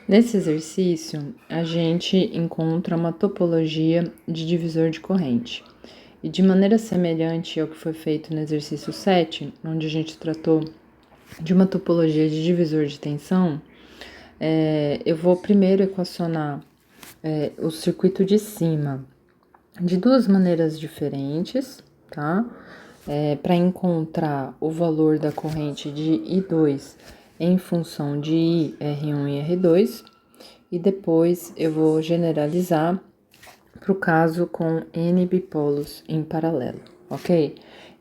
Nesse exercício, a gente encontra uma topologia de divisor de corrente. E de maneira semelhante ao que foi feito no exercício 7, onde a gente tratou de uma topologia de divisor de tensão, eu vou primeiro equacionar o circuito de cima de duas maneiras diferentes, tá? Para encontrar o valor da corrente de I2 em função de I, R1 e R2, e depois eu vou generalizar para o caso com N bipolos em paralelo, ok?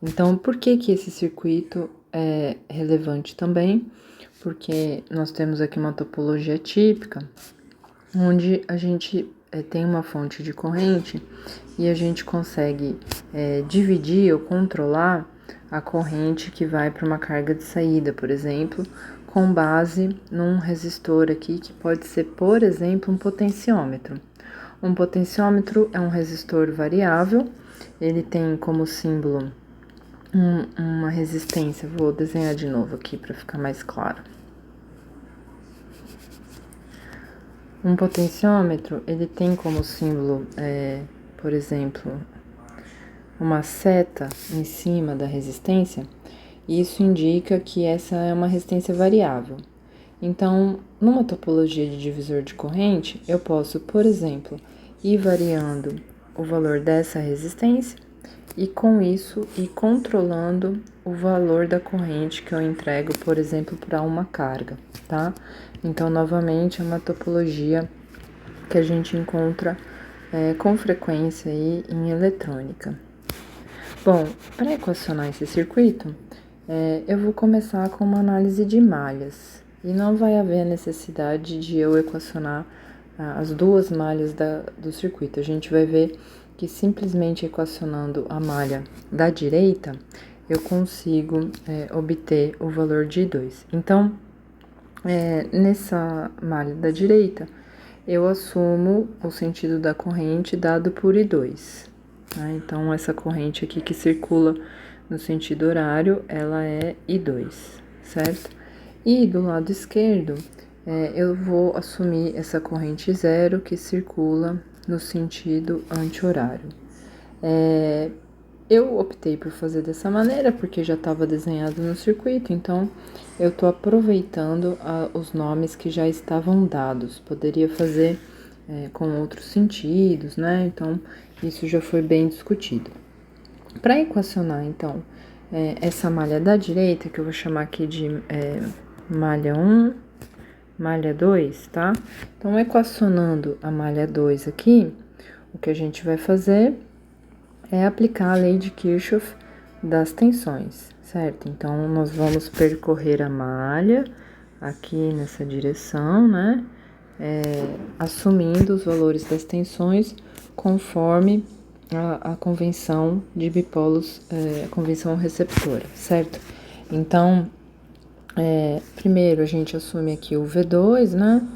Então, por que esse circuito é relevante também? Porque nós temos aqui uma topologia típica, onde a gente tem uma fonte de corrente e a gente consegue dividir ou controlar a corrente que vai para uma carga de saída, por exemplo, com base num resistor aqui que pode ser, por exemplo, um potenciômetro. Um potenciômetro é um resistor variável, ele tem como símbolo uma resistência. Vou desenhar de novo aqui para ficar mais claro. Um potenciômetro, ele tem como símbolo, por exemplo, uma seta em cima da resistência, e isso indica que essa é uma resistência variável. Então, numa topologia de divisor de corrente, eu posso, por exemplo, ir variando o valor dessa resistência e com isso ir controlando o valor da corrente que eu entrego, por exemplo, para uma carga, tá? Então, novamente, é uma topologia que a gente encontra com frequência aí em eletrônica. Bom, para equacionar esse circuito, eu vou começar com uma análise de malhas. E não vai haver necessidade de eu equacionar as duas malhas do circuito. A gente vai ver que simplesmente equacionando a malha da direita, eu consigo obter o valor de I2. Então, nessa malha da direita, eu assumo o sentido da corrente dado por I2. Tá? Então, essa corrente aqui que circula no sentido horário, ela é I2, certo? E do lado esquerdo, eu vou assumir essa corrente zero que circula no sentido anti-horário. Eu optei por fazer dessa maneira porque já estava desenhado no circuito, então eu estou aproveitando os nomes que já estavam dados. Poderia fazer com outros sentidos, né? Então, isso já foi bem discutido. Para equacionar, então, essa malha da direita, que eu vou chamar aqui de malha 1, malha 2, tá? Então, equacionando a malha 2 aqui, o que a gente vai fazer é aplicar a lei de Kirchhoff das tensões, certo? Então, nós vamos percorrer a malha aqui nessa direção, né? Assumindo os valores das tensões conforme a convenção de bipolos, a convenção receptora, certo? Então, primeiro a gente assume aqui o V2, né?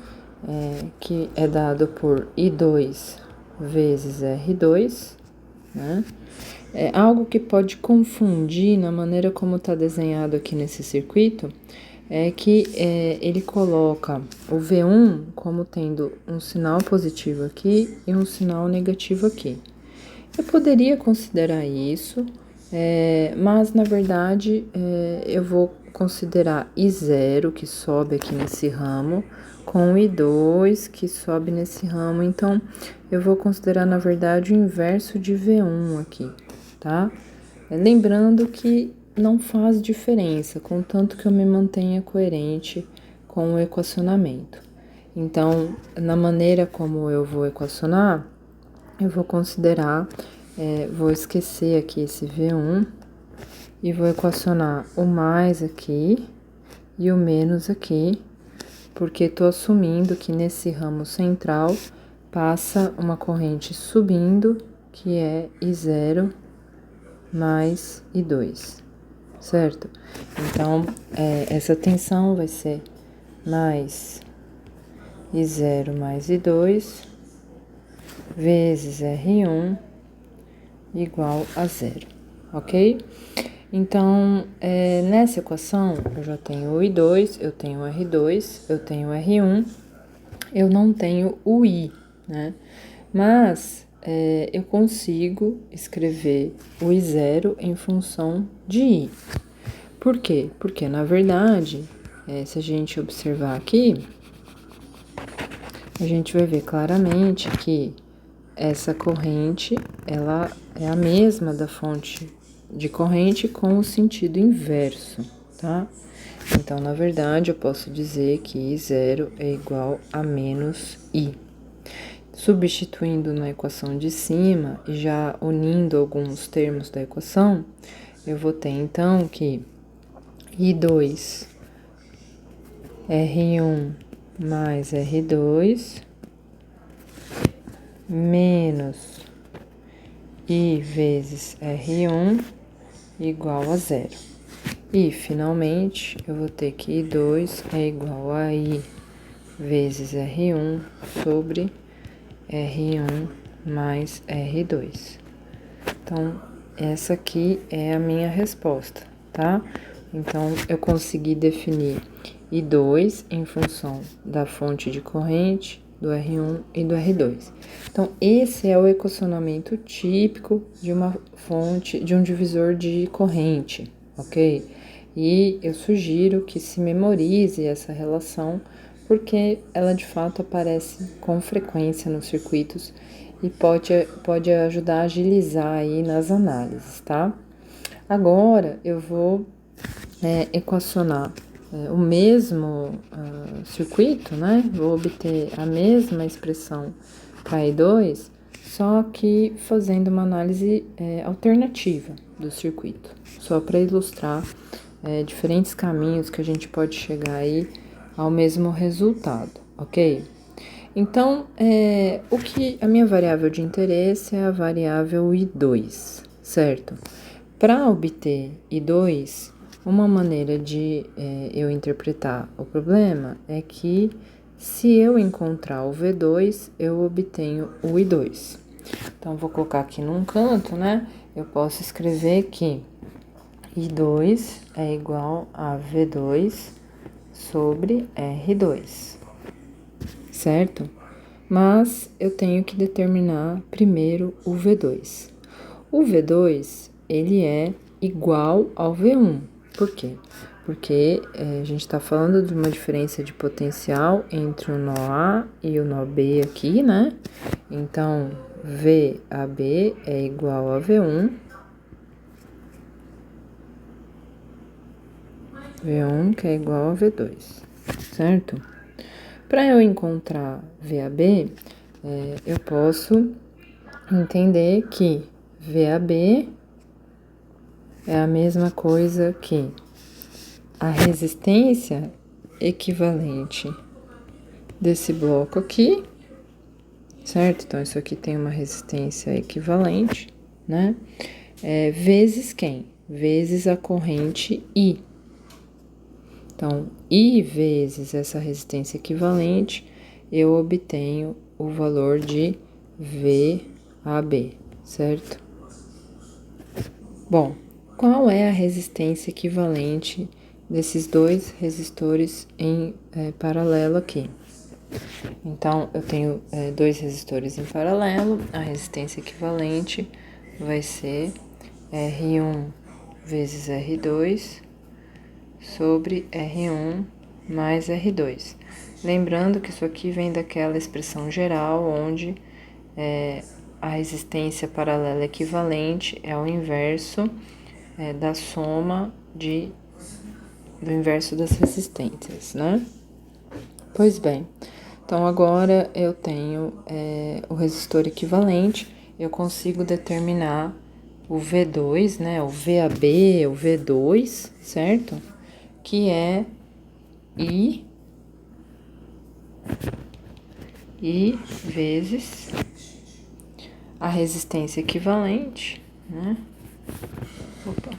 Que é dado por I2 vezes R2, né? Algo que pode confundir na maneira como está desenhado aqui nesse circuito é que ele coloca o V1 como tendo um sinal positivo aqui e um sinal negativo aqui. Eu poderia considerar isso, mas na verdade eu vou considerar I0 que sobe aqui nesse ramo com I2 que sobe nesse ramo, então eu vou considerar na verdade o inverso de V1 aqui, tá? Lembrando que não faz diferença, contanto que eu me mantenha coerente com o equacionamento. Então, na maneira como eu vou equacionar, eu vou considerar, vou esquecer aqui esse V1 e vou equacionar o mais aqui e o menos aqui, porque estou assumindo que nesse ramo central passa uma corrente subindo, que é I0 mais I2, certo? Então, essa tensão vai ser mais I0 mais I2 vezes R1 igual a zero, ok? Então, nessa equação, eu já tenho o I2, eu tenho o R2, eu tenho o R1, eu não tenho o I, né? Mas eu consigo escrever o I0 em função de I. Por quê? Porque, na verdade, se a gente observar aqui, a gente vai ver claramente que essa corrente, ela é a mesma da fonte de corrente com o sentido inverso, tá? Então, na verdade, eu posso dizer que I0 é igual a menos I. Substituindo na equação de cima e já unindo alguns termos da equação, eu vou ter então que I2 R1 mais R2 menos I vezes R1 igual a zero. E, finalmente, eu vou ter que I2 é igual a I vezes R1 sobre R1 mais R2. Então, essa aqui é a minha resposta, tá? Então, eu consegui definir I2 em função da fonte de corrente, do R1 e do R2. Então, esse é o equacionamento típico de uma fonte, de um divisor de corrente, ok? E eu sugiro que se memorize essa relação, porque ela de fato aparece com frequência nos circuitos e pode ajudar a agilizar aí nas análises, tá? Agora eu vou equacionar o mesmo circuito, né? Vou obter a mesma expressão para I2, só que fazendo uma análise alternativa do circuito, só para ilustrar diferentes caminhos que a gente pode chegar aí ao mesmo resultado, ok? Então, a minha variável de interesse é a variável I2, certo? Para obter I2, uma maneira de eu interpretar o problema é que se eu encontrar o V2, eu obtenho o I2. Então, vou colocar aqui num canto, né? Eu posso escrever que I2 é igual a V2 sobre R2, certo? Mas eu tenho que determinar primeiro o V2. O V2, ele é igual ao V1. Por quê? Porque a gente está falando de uma diferença de potencial entre o nó A e o nó B aqui, né? Então, VAB é igual a V1. V1 que é igual a V2, certo? Para eu encontrar VAB, eu posso entender que VAB é a mesma coisa que a resistência equivalente desse bloco aqui, certo? Então, isso aqui tem uma resistência equivalente, né? Vezes quem? Vezes a corrente I. Então, I vezes essa resistência equivalente, eu obtenho o valor de VAB, certo? Bom, qual é a resistência equivalente desses dois resistores em paralelo aqui? Então, eu tenho dois resistores em paralelo, a resistência equivalente vai ser R1 vezes R2 sobre R1 mais R2. Lembrando que isso aqui vem daquela expressão geral, onde a resistência paralela equivalente é o inverso da soma do inverso das resistências, né? Pois bem, então agora eu tenho o resistor equivalente, eu consigo determinar o V2, né? O VAB, o V2, certo? Que é I vezes a resistência equivalente, né? Opa.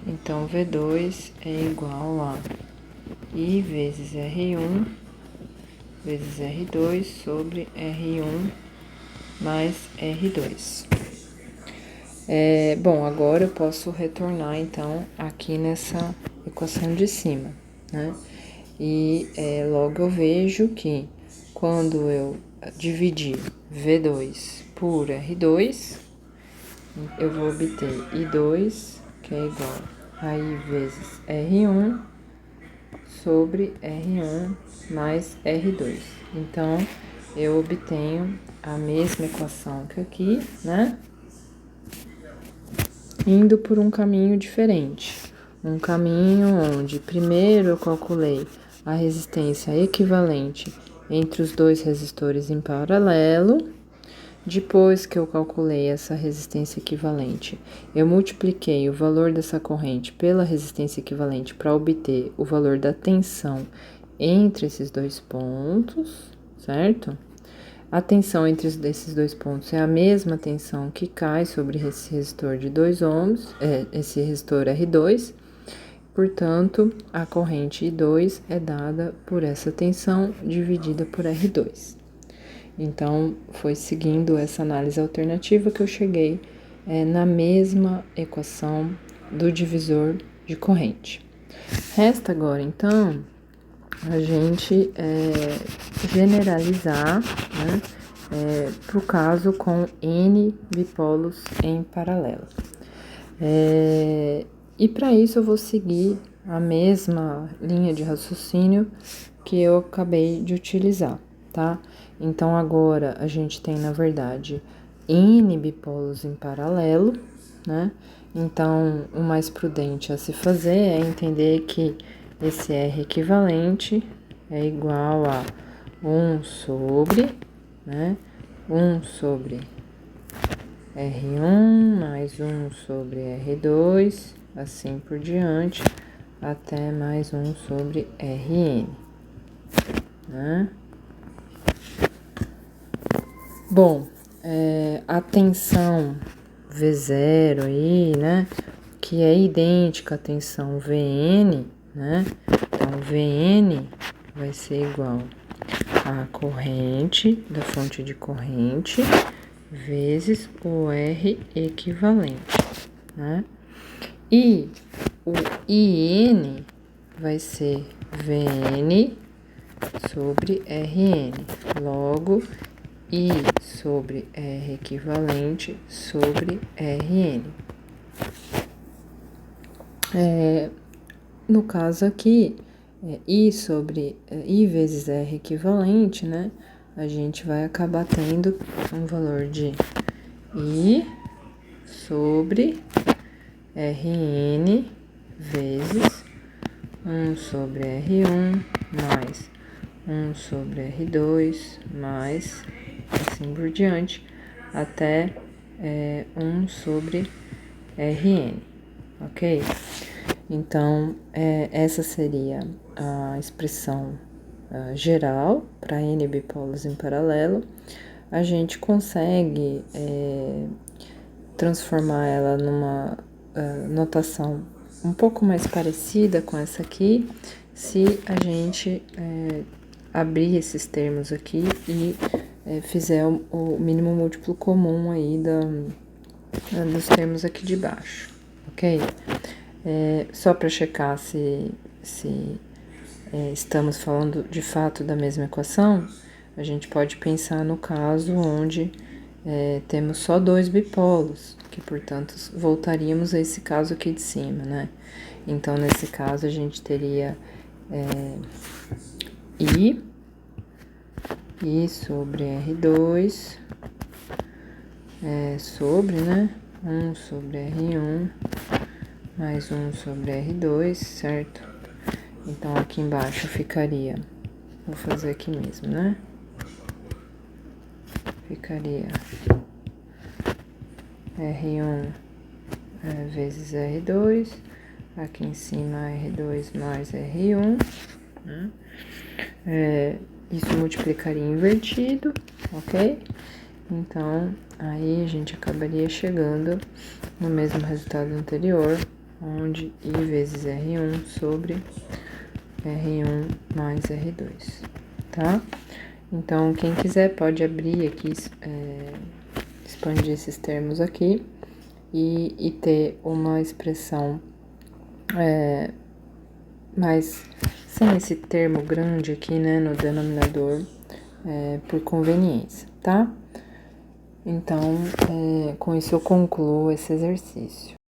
Então, V2 é igual a I vezes R1 vezes R2 sobre R1 mais R2. Bom, agora eu posso retornar, então, aqui nessa equação de cima, né? E logo eu vejo que quando eu dividir V2 por R2, eu vou obter I2, que é igual a I vezes R1 sobre R1 mais R2. Então, eu obtenho a mesma equação que aqui, né? Indo por um caminho diferente. Um caminho onde primeiro eu calculei a resistência equivalente entre os dois resistores em paralelo. Depois que eu calculei essa resistência equivalente, eu multipliquei o valor dessa corrente pela resistência equivalente para obter o valor da tensão entre esses dois pontos, certo? A tensão entre esses dois pontos é a mesma tensão que cai sobre esse resistor de 2 ohms, esse resistor R2, portanto, a corrente I2 é dada por essa tensão dividida por R2. Então, foi seguindo essa análise alternativa que eu cheguei na mesma equação do divisor de corrente. Resta agora, então, a gente generalizar, né, para o caso com N bipolos em paralelo. E para isso eu vou seguir a mesma linha de raciocínio que eu acabei de utilizar, tá? Então, agora a gente tem, na verdade, N bipolos em paralelo, né? Então, o mais prudente a se fazer é entender que esse R equivalente é igual a 1 sobre, né? 1 sobre R1 mais 1 sobre R2, assim por diante, até mais 1 sobre Rn, né? Bom, a tensão V0 aí, né, que é idêntica à tensão Vn, né, então Vn vai ser igual a corrente da fonte de corrente vezes o R equivalente, né, e o In vai ser Vn sobre Rn, logo I sobre R equivalente sobre Rn. No caso aqui, I sobre I vezes R equivalente, né? A gente vai acabar tendo um valor de I sobre Rn vezes 1 sobre R1 mais 1 sobre R2 mais assim por diante, até 1 sobre Rn, ok? Então, essa seria a expressão geral para N bipolos em paralelo. A gente consegue transformar ela numa notação um pouco mais parecida com essa aqui, se a gente abrir esses termos aqui e fizer o mínimo múltiplo comum aí dos termos aqui de baixo, ok? Só para checar se estamos falando de fato da mesma equação, a gente pode pensar no caso onde temos só 2 bipolos, que portanto voltaríamos a esse caso aqui de cima, né? Então, nesse caso, a gente teria I sobre R2, sobre, né? 1 sobre R1, mais 1 sobre R2, certo? Então, aqui embaixo ficaria, vou fazer aqui mesmo, né? Ficaria R1 vezes R2, aqui em cima R2 mais R1, né? Isso multiplicaria invertido, ok? Então, aí a gente acabaria chegando no mesmo resultado anterior, onde I vezes R1 sobre R1 mais R2, tá? Então, quem quiser pode abrir aqui, expandir esses termos aqui e ter uma expressão mais sem esse termo grande aqui, né, no denominador, por conveniência, tá? Então, com isso eu concluo esse exercício.